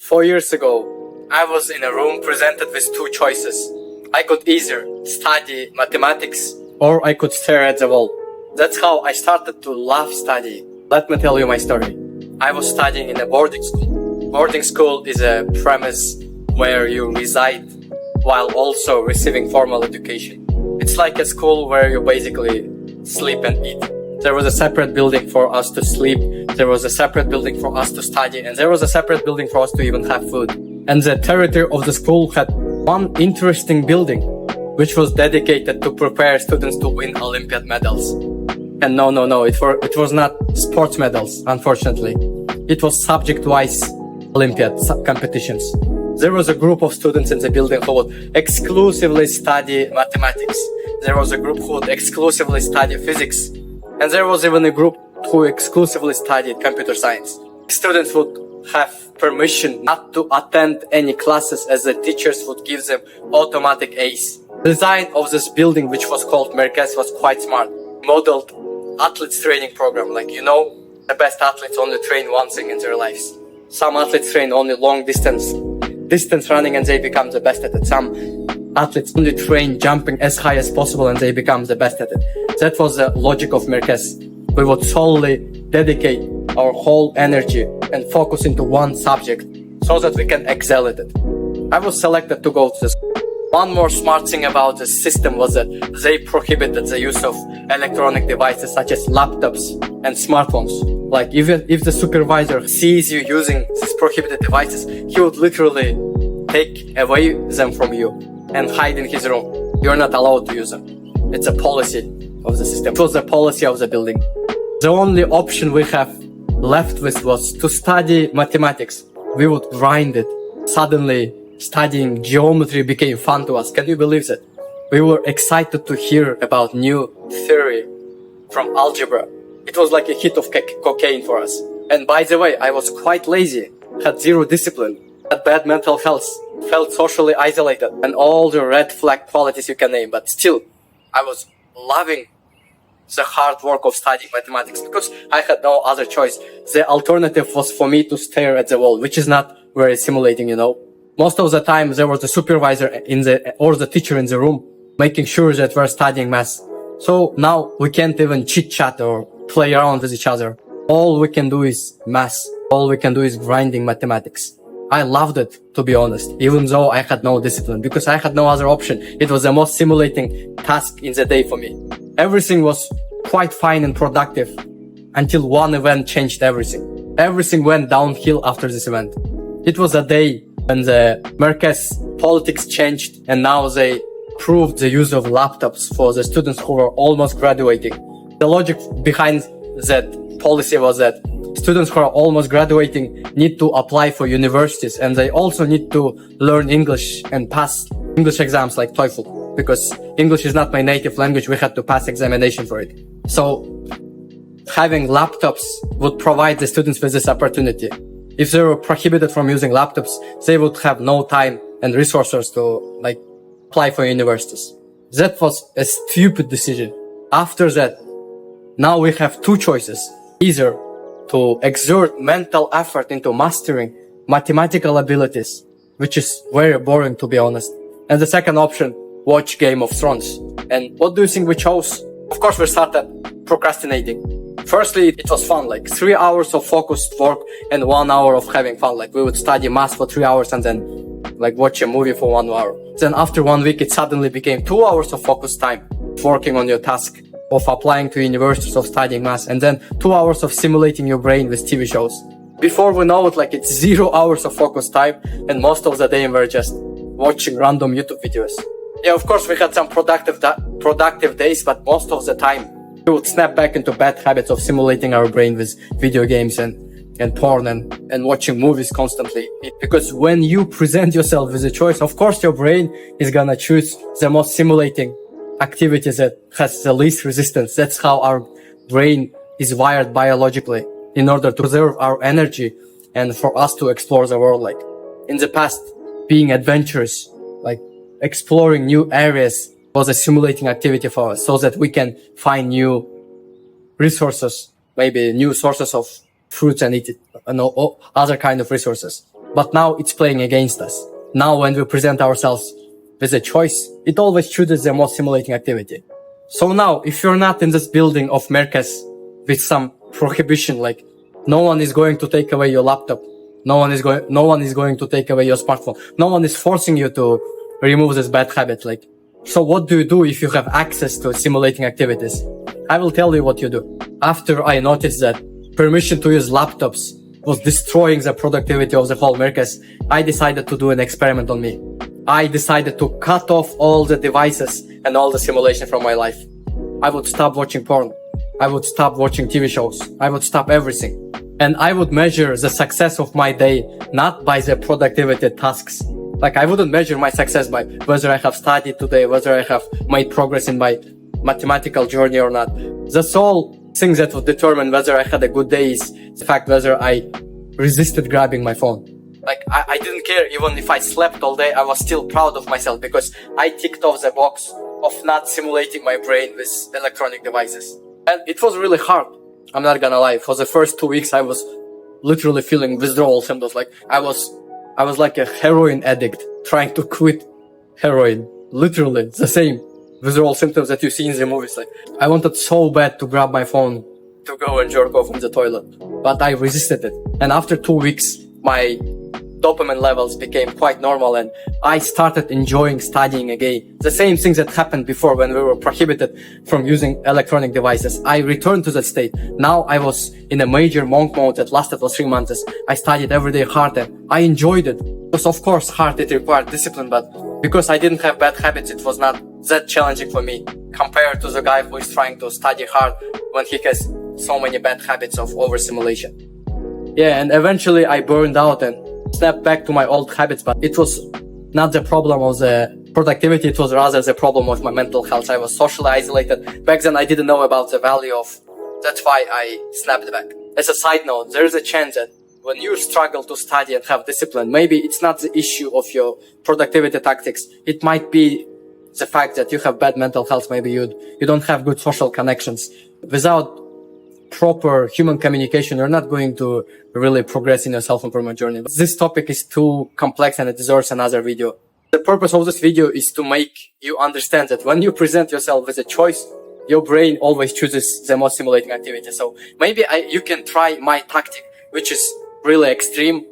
4 years ago, I was in a room presented with two choices. I could either study mathematics or I could stare at the wall. That's how I started to love studying. Let me tell you my story. I was studying in a boarding school. Boarding school is a premise where you reside while also receiving formal education. It's like a school where you basically sleep and eat. There was a separate building for us to sleep, there was a separate building for us to study, and there was a separate building for us to even have food. And the territory of the school had one interesting building, which was dedicated to prepare students to win Olympiad medals. And no, it was not sports medals, unfortunately. It was subject-wise Olympiad competitions. There was a group of students in the building who would exclusively study mathematics. There was a group who would exclusively study physics. And there was even a group who exclusively studied computer science. Students would have permission not to attend any classes as the teachers would give them automatic A's. The design of this building, which was called Merkez, was quite smart. Modeled athletes training program. The best athletes only train one thing in their lives. Some athletes train only long distance running and they become the best at it. Some athletes only train jumping as high as possible and they become the best at it. That was the logic of Merkez. We would solely dedicate our whole energy and focus into one subject so that we can excel at it. I was selected to go to this. One more smart thing about the system was that they prohibited the use of electronic devices such as laptops and smartphones. Even if the supervisor sees you using these prohibited devices, he would literally take away them from you and hide in his room. You're not allowed to use them. It's a policy of the system. It was a policy of the building. The only option we have left with was to study mathematics. We would grind it. Suddenly, studying geometry became fun to us. Can you believe that? We were excited to hear about new theory from algebra. It was like a hit of cocaine for us. And by the way, I was quite lazy, had zero discipline, had bad mental health, felt socially isolated, and all the red flag qualities you can name. But still, I was loving the hard work of studying mathematics because I had no other choice. The alternative was for me to stare at the wall, which is not very stimulating, Most of the time, there was a supervisor or the teacher in the room making sure that we're studying math. So now we can't even chit chat or play around with each other. All we can do is math. All we can do is grinding mathematics. I loved it, to be honest, even though I had no discipline, because I had no other option. It was the most stimulating task in the day for me. Everything was quite fine and productive until one event changed everything. Everything went downhill after this event. It was a day when the Merkez politics changed and now they approved the use of laptops for the students who were almost graduating. The logic behind that policy was that students who are almost graduating need to apply for universities and they also need to learn English and pass English exams like TOEFL, because English is not my native language. We had to pass examination for it. So having laptops would provide the students with this opportunity. If they were prohibited from using laptops, they would have no time and resources to apply for universities. That was a stupid decision. After that, now we have two choices. Either to exert mental effort into mastering mathematical abilities, which is very boring, to be honest. And the second option, watch Game of Thrones. And what do you think we chose? Of course, we started procrastinating. Firstly, it was fun, 3 hours of focused work and 1 hour of having fun. We would study math for 3 hours and then watch a movie for 1 hour. Then after 1 week, it suddenly became 2 hours of focused time working on your task of applying to universities, of studying math, and then 2 hours of simulating your brain with TV shows. Before we know it, it's 0 hours of focused time and most of the day we're just watching random YouTube videos. Yeah, of course, we had some productive days, but most of the time we would snap back into bad habits of simulating our brain with video games and porn and watching movies constantly. Because when you present yourself with a choice, of course your brain is gonna choose the most stimulating activity that has the least resistance. That's how our brain is wired biologically, in order to preserve our energy and for us to explore the world. In the past, being adventurous, exploring new areas was a stimulating activity for us, so that we can find new resources, maybe new sources of fruits and eat it, other kind of resources. But now it's playing against us. Now when we present ourselves with a choice, it always chooses the most stimulating activity. So now, if you're not in this building of Merkez with some prohibition, like no one is going to take away your laptop, no one is going to take away your smartphone, no one is forcing you to remove this bad habit. Like, so what do you do if you have access to stimulating activities? I will tell you what you do. After I noticed that permission to use laptops was destroying the productivity of the whole Merkez, I decided to do an experiment on me. I decided to cut off all the devices and all the simulation from my life. I would stop watching porn. I would stop watching TV shows. I would stop everything. And I would measure the success of my day not by the productivity tasks. Like, I wouldn't measure my success by whether I have studied today, whether I have made progress in my mathematical journey or not. That's all things that would determine whether I had a good day is the fact whether I resisted grabbing my phone. Like, I didn't care. Even if I slept all day, I was still proud of myself because I ticked off the box of not simulating my brain with electronic devices. And it was really hard. I'm not gonna lie. For the first 2 weeks, I was literally feeling withdrawal symptoms. Like, I was like a heroin addict trying to quit heroin. Literally the same withdrawal symptoms that you see in the movies. Like, I wanted so bad to grab my phone to go and jerk off in the toilet, but I resisted it. And after 2 weeks, my dopamine levels became quite normal and I started enjoying studying again. The same things that happened before when we were prohibited from using electronic devices. I returned to that state. Now I was in a major monk mode that lasted for 3 months. I studied every day hard and I enjoyed it. It was of course hard, it required discipline, but because I didn't have bad habits, it was not that challenging for me compared to the guy who is trying to study hard when he has so many bad habits of overstimulation. Yeah, and eventually I burned out and snapped back to my old habits, but it was not the problem of the productivity, it was rather the problem of my mental health. I was socially isolated. Back then I didn't know about the value of, that's why I snapped back. As a side note, there is a chance that when you struggle to study and have discipline, maybe it's not the issue of your productivity tactics. It might be the fact that you have bad mental health. Maybe you don't have good social connections. Without proper human communication, you're not going to really progress in your self-improvement journey. This topic is too complex and it deserves another video. The purpose of this video is to make you understand that when you present yourself with a choice, your brain always chooses the most stimulating activity. So maybe you can try my tactic, which is really extreme.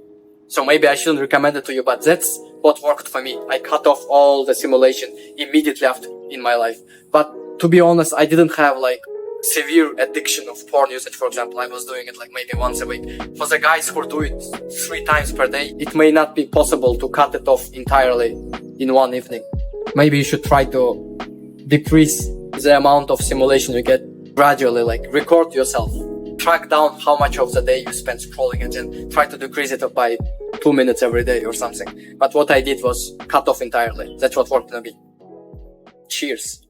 So maybe I shouldn't recommend it to you, but that's what worked for me. I cut off all the simulation immediately after in my life. But to be honest, I didn't have like severe addiction of porn usage, for example. I was doing it like maybe once a week. For the guys who do it 3 times per day, it may not be possible to cut it off entirely in one evening. Maybe you should try to decrease the amount of simulation you get gradually, like record yourself, track down how much of the day you spend scrolling and then try to decrease it by 2 minutes every day or something. But what I did was cut off entirely. That's what worked for me. Cheers.